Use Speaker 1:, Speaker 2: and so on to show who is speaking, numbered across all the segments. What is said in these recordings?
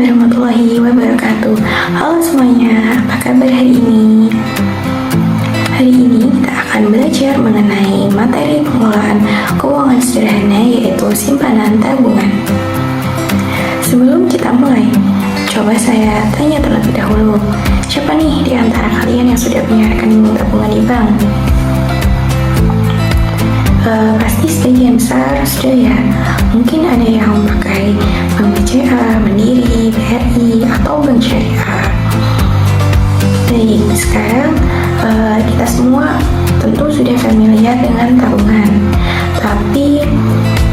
Speaker 1: warahmatullahi wabarakatuh. Halo semuanya, apa kabar hari ini? Hari ini kita akan belajar mengenai materi pengelolaan keuangan sederhana, yaitu simpanan tabungan. Sebelum kita mulai, coba saya tanya terlebih dahulu, siapa nih di antara kalian yang sudah punya rekening tabungan di bank? Pasti sebagian besar sudah ya. Mungkin ada yang pakai Bank BCA, Mandiri, BRI, atau Bank Syariah. Baik, sekarang kita semua tentu sudah familiar dengan tabungan. Tapi,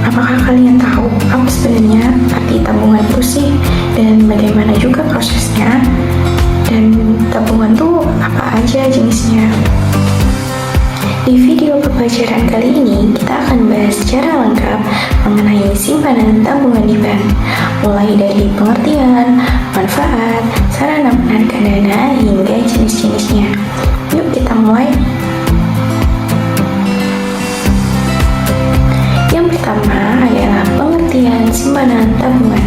Speaker 1: apakah kalian tahu apa sebenarnya arti tabungan itu sih? Dan bagaimana juga prosesnya? Dan tabungan itu apa aja jenisnya? Di video pembelajaran kali ini, kita akan bahas secara lengkap mengenai simpanan tabungan di bank, mulai dari pengertian, manfaat, sarana penarikan dana, hingga jenis-jenisnya. Yuk kita mulai. Yang pertama adalah pengertian simpanan tabungan.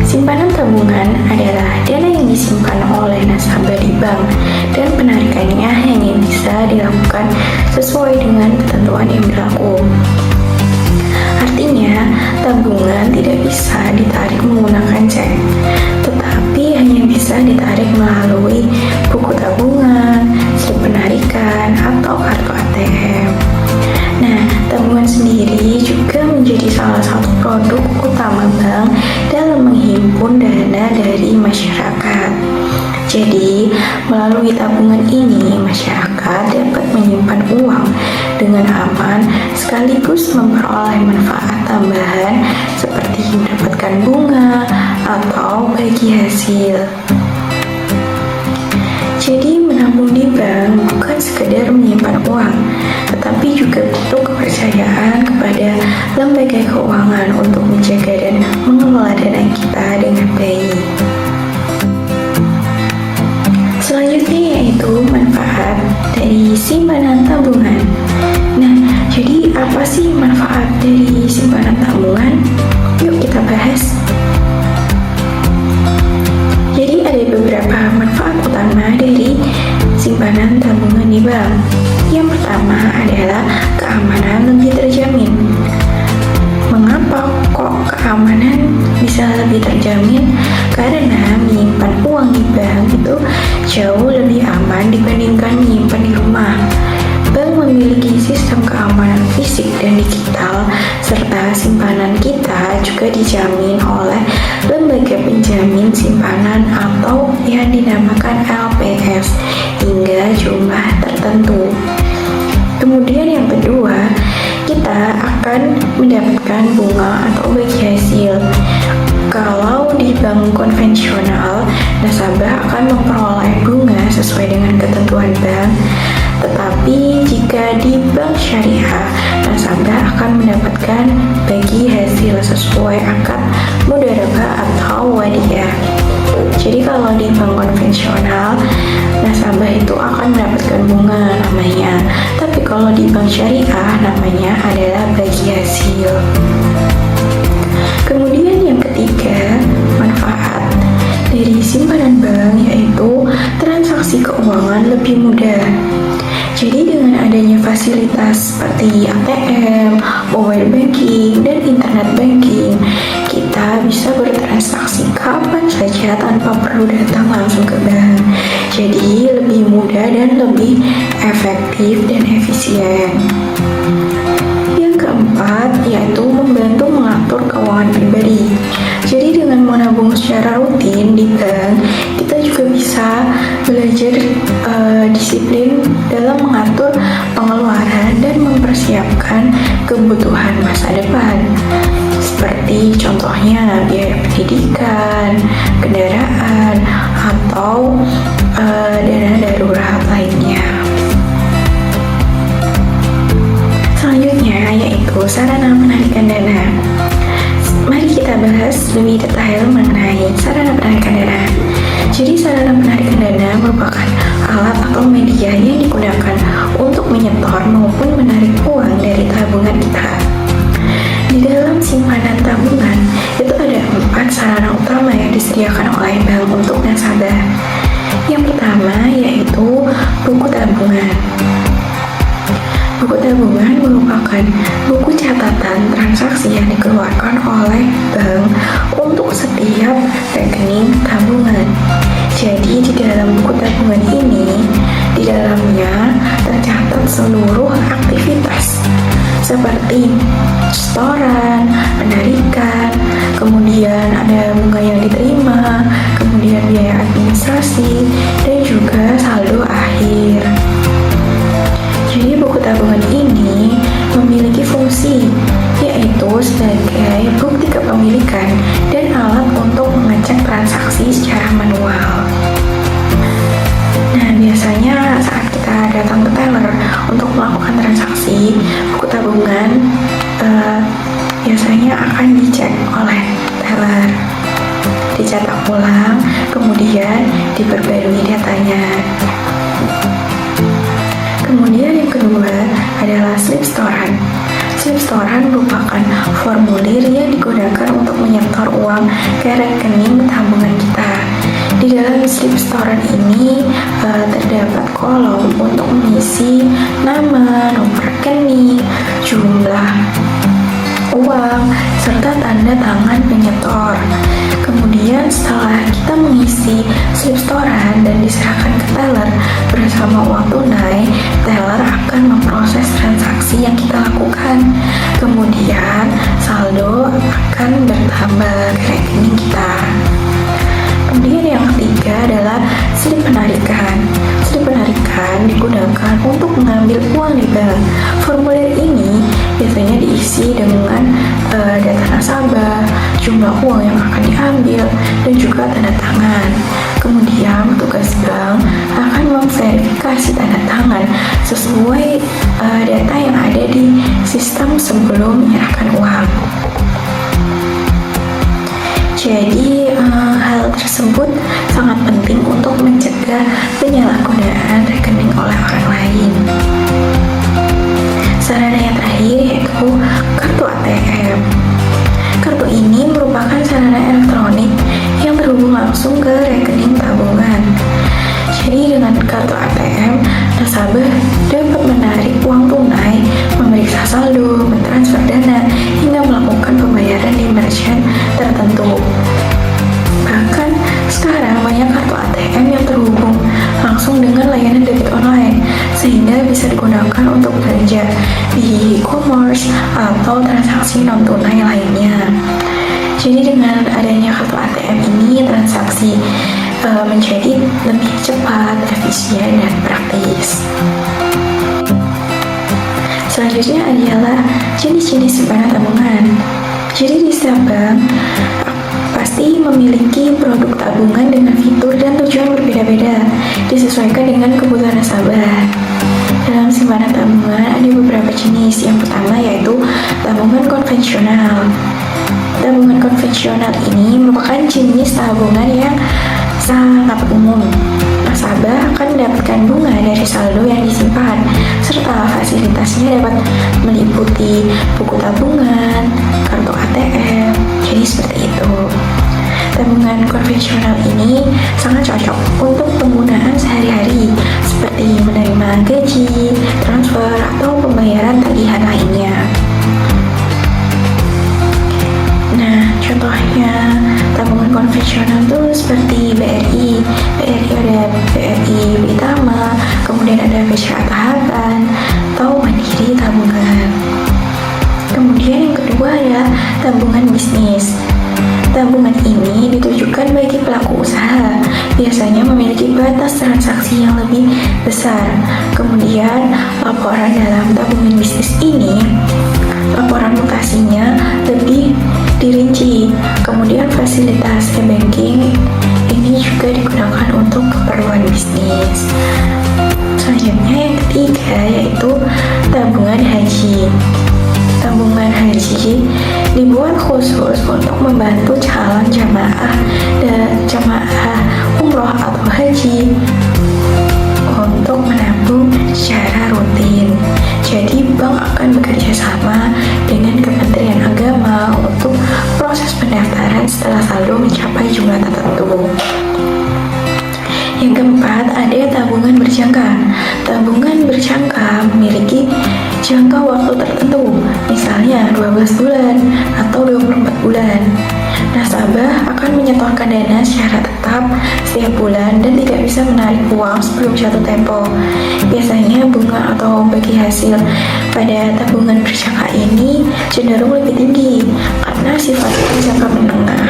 Speaker 1: Simpanan tabungan adalah dana yang disimpan oleh nasabah di bank dan penarikannya hanya bisa dilakukan sesuai dengan ketentuan yang berlaku. Artinya, tabungan tidak bisa ditarik menggunakan cek, tetapi hanya bisa ditarik melalui buku tabungan, slip penarikan, atau kartu ATM. Nah, tabungan sendiri juga menjadi salah satu produk utama bank dalam menghimpun dana dari masyarakat. Jadi, melalui tabungan ini, masyarakat dapat menyimpan uang dengan aman sekaligus memperoleh manfaat tambahan seperti mendapatkan bunga atau bagi hasil. Jadi, menabung di bank bukan sekedar menyimpan uang, tetapi juga butuh kepercayaan kepada lembaga keuangan untuk menjaga dan mengelola dana kita dengan baik. Selanjutnya yaitu manfaat dari simpanan tabungan. Nah, jadi apa sih manfaat dari simpanan tabungan? Yuk kita bahas. Jadi ada beberapa manfaat utama dari simpanan tabungan di bank. Yang pertama adalah keamanan lebih terjamin. Mengapa kok keamanan bisa lebih terjamin? Karena menyimpan uang di bank itu jauh lebih aman dibandingkan menyimpan di rumah. Bank memiliki sistem keamanan fisik dan digital, serta simpanan kita juga dijamin oleh lembaga penjamin simpanan atau yang dinamakan LPS hingga jumlah tertentu. Kemudian yang kedua, kita akan mendapatkan bunga atau bagi hasil. Kalau di bank konvensional, nasabah akan memperoleh bunga sesuai dengan ketentuan bank. Tetapi jika di bank syariah, nasabah akan mendapatkan bagi hasil sesuai akad mudharabah atau wadiyah. Jadi kalau di bank konvensional, nasabah itu akan mendapatkan bunga namanya. Tapi kalau di bank syariah, namanya adalah bagi hasil. Kemudian yang ketiga, manfaat dari simpanan bank yaitu transaksi keuangan lebih mudah. Jadi dengan adanya fasilitas seperti ATM, mobile banking, dan internet banking, kita bisa bertransaksi kapan saja tanpa perlu datang langsung ke bank. Jadi lebih mudah dan lebih efektif dan efisien. Yang keempat yaitu membantu mengatur keuangan pribadi. Jadi dengan menabung secara rutin di bank, kita juga bisa belajar disiplin dalam mengatur pengeluaran dan mempersiapkan kebutuhan masa depan. Seperti contohnya biaya pendidikan, kendaraan, atau dana darurat lainnya. Selanjutnya yaitu sarana penarikan dana. Mari kita bahas lebih detail mengenai sarana penarikan dana. Jadi sarana penarikan dana merupakan alat atau media yang digunakan untuk menyetor maupun menarik uang dari tabungan kita. Di dalam simpanan tabungan itu ada 4 sarana utama yang disediakan oleh bank untuk nasabah. Yang pertama yaitu buku tabungan. Buku tabungan merupakan buku catatan transaksi yang dikeluarkan oleh bank untuk setiap rekening tabungan. Jadi di dalam buku tabungan ini, di dalamnya tercatat seluruh aktivitas seperti setoran, penarikan, kemudian ada bunga yang diterima, kemudian biaya administrasi, dan juga saldo akhir. Jadi buku tabungan ini memiliki fungsi, yaitu sebagai bukti kepemilikan dan alat untuk mengecek transaksi secara manual. Nah, biasanya saat kita datang ke teller untuk melakukan transaksi, buku tabungan biasanya akan dicek oleh teller, dicetak ulang, kemudian diperbarui datanya. Kemudian yang kedua adalah slip setoran. Slip setoran merupakan formulir yang digunakan untuk menyetor uang ke rekening tabungan kita. Di dalam slip setoran ini terdapat kolom untuk mengisi nama, nomor rekening, jumlah uang, serta tanda tangan penyetor. Kemudian setelah kita mengisi slip setoran dan diserahkan ke teller bersama uang tunai, teller akan memproses transaksi yang kita lakukan. Kemudian saldo akan bertambah ke rekening kita. Kemudian yang ketiga adalah slip penarikan. Slip penarikan digunakan untuk mengambil uang di bank. Formulir ini biasanya diisi dengan data nasabah, jumlah uang yang akan diambil, dan juga tanda tangan. Kemudian petugas bank akan memverifikasi tanda tangan sesuai data yang ada di sistem sebelum menyerahkan uang. Jadi hal tersebut sangat penting untuk mencegah penyalahgunaan rekening oleh orang lain. Sarana yang terakhir yaitu kartu ATM. Kartu ini merupakan sarana elektronik yang terhubung langsung ke rekening tabungan. Jadi dengan kartu ATM, nasabah dapat menarik uang tunai, memeriksa saldo, mentransfer dana, hingga melakukan pembayaran di merchant tertentu. Bahkan sekarang banyak kartu ATM yang terhubung langsung dengan layanan debit online, sehingga bisa digunakan untuk belanja di e-commerce atau transaksi non tunai lainnya. Jadi dengan adanya kartu ATM ini, transaksi menjadi lebih cepat, efisien, dan praktis. Selanjutnya adalah jenis-jenis simpanan tabungan. Jadi di setiap bank pasti memiliki produk tabungan dengan fitur dan tujuan berbeda-beda, disesuaikan dengan kebutuhan nasabah. Dalam simpanan tabungan ada beberapa jenis. Yang pertama yaitu tabungan konvensional. Tabungan konvensional ini merupakan jenis tabungan yang sangat umum. Nasabah akan mendapatkan bunga dari saldo yang disimpan, serta fasilitasnya dapat meliputi buku tabungan, kartu ATM, jadi seperti itu. Tabungan konvensional ini sangat cocok untuk penggunaan sehari-hari, seperti menerima gaji, transfer, atau pembayaran tagihan lainnya. Nah, contohnya tabungan konvensional itu seperti BRI ada BRI Britama, kemudian ada BCA Tahapan, atau Mandiri Tabungan. Kemudian yang kedua adalah tabungan bisnis. Tabungan ini ditujukan bagi pelaku usaha, biasanya memiliki batas transaksi yang lebih besar. Kemudian laporan dalam tabungan bisnis ini, laporan mutasinya lebih dirinci. Kemudian fasilitas e-banking ini juga digunakan untuk keperluan bisnis. Selanjutnya yang ketiga yaitu tabungan haji. Tabungan haji dibuat khusus untuk membantu calon jamaah dan jamaah umroh atau haji untuk menabung secara rutin. Jadi bank akan bekerja sama dengan Kementerian Agama tertentu. Yang keempat, ada tabungan berjangka. Tabungan berjangka memiliki jangka waktu tertentu, misalnya 12 bulan atau 24 bulan. Nasabah akan menyetorkan dana secara tetap setiap bulan dan tidak bisa menarik uang sebelum jatuh tempo. Biasanya bunga atau bagi hasil pada tabungan berjangka ini cenderung lebih tinggi karena sifatnya jangka menengah.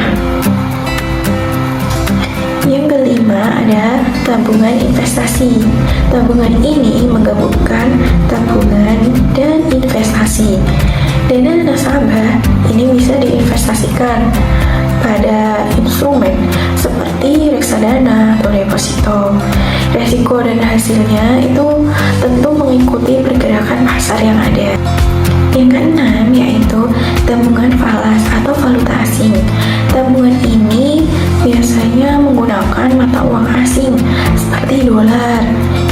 Speaker 1: Yang kelima ada tabungan investasi. Tabungan ini menggabungkan tabungan dan investasi. Dana nasabah ini bisa diinvestasikan pada instrumen seperti reksadana atau deposito. Resiko dan hasilnya itu tentu mengikuti pergerakan pasar yang ada. Yang keenam yaitu tabungan falas atau valuta asing. Tabungan ini biasanya menggunakan mata uang asing seperti dolar,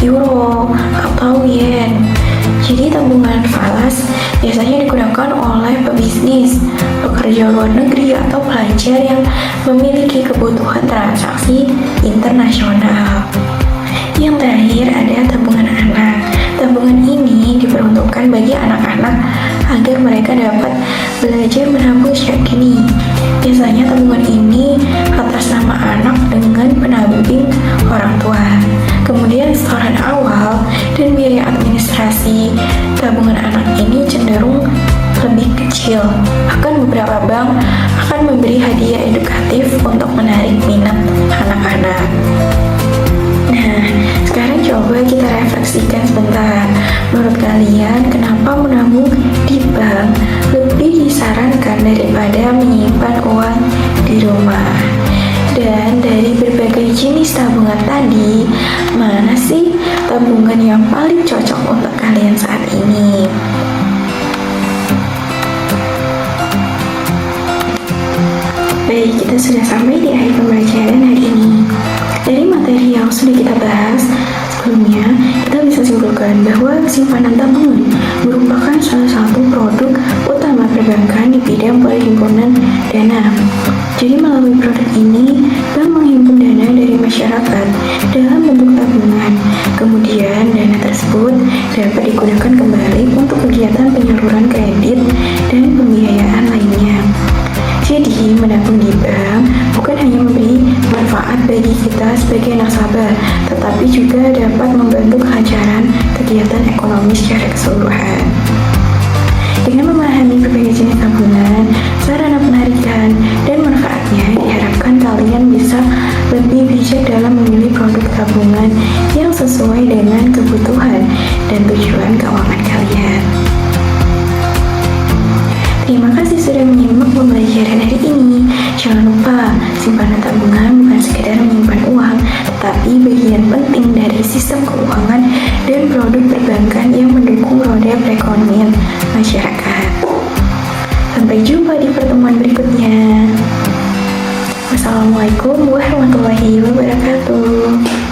Speaker 1: euro, atau yen. Jadi tabungan falas biasanya digunakan oleh pebisnis, pekerja luar negeri, atau pelajar yang memiliki kebutuhan transaksi internasional. Yang terakhir ada tabungan anak. Tabungan ini diperuntukkan bagi anak-anak agar mereka dapat belajar menabung sejak dini. Biasanya tabungan ini atas nama anak dengan pendamping orang tua. Kemudian setoran awal dan biaya administrasi tabungan anak ini cenderung lebih kecil. Bahkan beberapa bank akan memberi hadiah edukatif untuk menarik minat anak-anak. Nah, sekarang coba kita refleksikan sebentar. Menurut kalian, kenapa menabung di bank lebih disarankan daripada menyimpan uang di rumah? Dan dari berbagai jenis tabungan tadi, mana sih tabungan yang paling cocok untuk kalian saat ini? Baik, kita sudah sampai di akhir pembelajaran hari ini. Dari materi yang sudah kita bahas sebelumnya, kita bisa simpulkan bahwa simpanan tabungan merupakan salah satu produk utama perbankan di bidang perhimpunan dana. Jadi melalui produk ini, bank menghimpun dana dari masyarakat dalam bentuk tabungan. Kemudian dana tersebut dapat digunakan kembali untuk kegiatan penyaluran kredit dan pembiayaan lainnya. Jadi, menabung di bank bukan hanya memberi manfaat bagi kita sebagai nasabah, tetapi juga dapat membantu kelancaran kegiatan ekonomi secara keseluruhan. Dengan memahami berbagai jenis tabungan, sarana penarikan, dan manfaatnya, diharapkan kalian bisa lebih bijak dalam memilih produk tabungan yang sesuai dengan kebutuhan dan tujuan keuangan kalian. Terima kasih sudah menyimak pembelajaran hari ini. Jangan lupa, simpanan tabungan bukan sekedar menyimpan uang, tetapi bagian penting dari sistem keuangan dan produk perbankan yang mendukung roda perekonomian masyarakat. Sampai jumpa di pertemuan berikutnya. Wassalamualaikum warahmatullahi wabarakatuh.